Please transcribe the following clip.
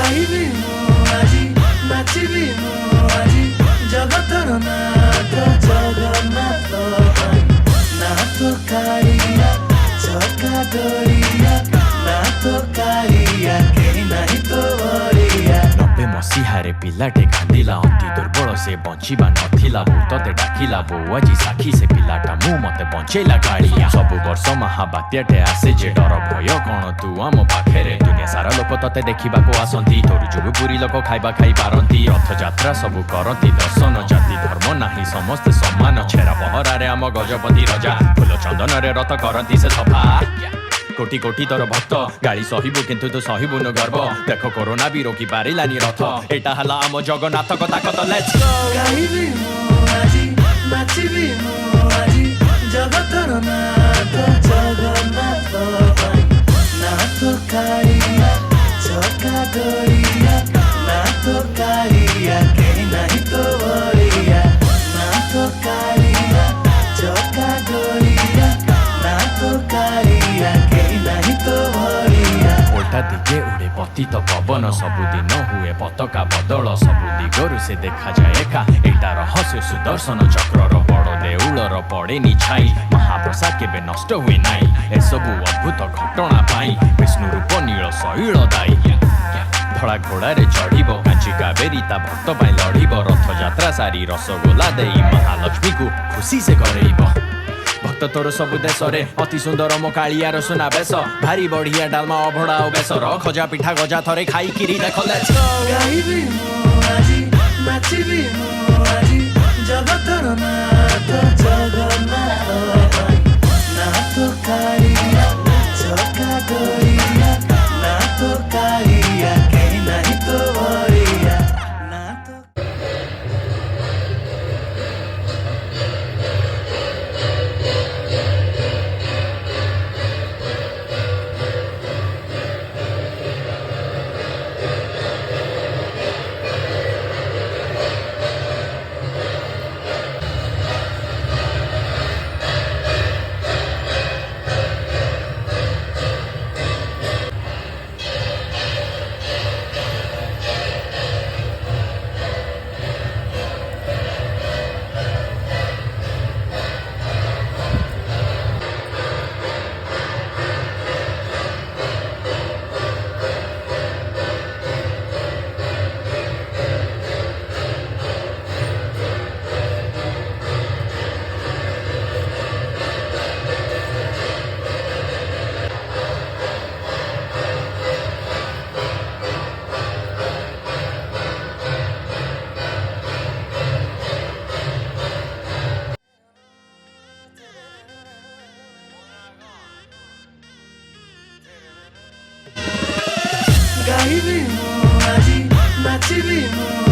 गाइबी मु आजी नाचिबी मु आजी जगतर नाथ जगन्नाथ नाथ कालिया चका डोरिया नाथ कालिया केही नाही तो बरिया 90 मसीहारे पिलाटे कांदिला अति दुर्बल से बंचिबा नथिला बो तते डाकिला बो आज साखी से पिलाटा मु मते बंचेला कालिया सब वर्ष महाबात्याटे आसे जे डर भय कण तू आम पाखेरे दुनिया सारा लोक तते देखिबा को आसंती तोर जुगु पुरी लोक खाइबा खाइ पारंती रथ यात्रा सब करती दर्शन जाति धर्म नाही समस्त समान छेरा पहरा रे आम गजपति राजा फूल चंदन रे रथ करती से सफा कोटी कोटी तोर भक्त गाड़ी सहिबु किंतु तो सहिबुन गर्व देख कोरोना भी रोकी पारिलानी रथ एटा हला आम जगन्नाथ कथा कत लेट्स गो गाइबी मु आजी नाचिबी मु आजी जगतर नाथ जगन्नाथ नाथ कालिया चका डोरिया नाथ कालिया केही नाही तो बरिया नाथ कालिया चका डोरिया नाथ कालिया केही नाही तो बरिया उल्टा दिगे उड़े पतित पवन सबुदिन हुए पताका बदल सबु दिगरु से देखा जाए का एटा रहस्य सुदर्शन चक्रर बड़ देउलर पड़ेनी छाई महाप्रसाद केबे नष्ट हुए नाई एसबु अद्भुत घटना पाई विष्णु रूप नील शैल दाई धड़ा घोड़ा रे चढ़ीब कांची कावेरी ता भक्त पाई लड़ीब रथ यात्रा सारी रसगोला देई महालक्ष्मी को खुशी से करेइब भक्त तोर सब देश रे अति सुंदर मो कालियार सुना बेस भारी बढ़िया डालमा अभड़ा और बेसर खजा पिठा गजा थरे खाई किरी देख लेट्स गो गाइबी मु आजी नाचिबी मु आजी जगतर नाथ जगन्नाथ नाथ कालिया चका डोरिया नाथ कालिया केही नाही तो बरिया नाथ गाइबी मु आजी नाचिबी मु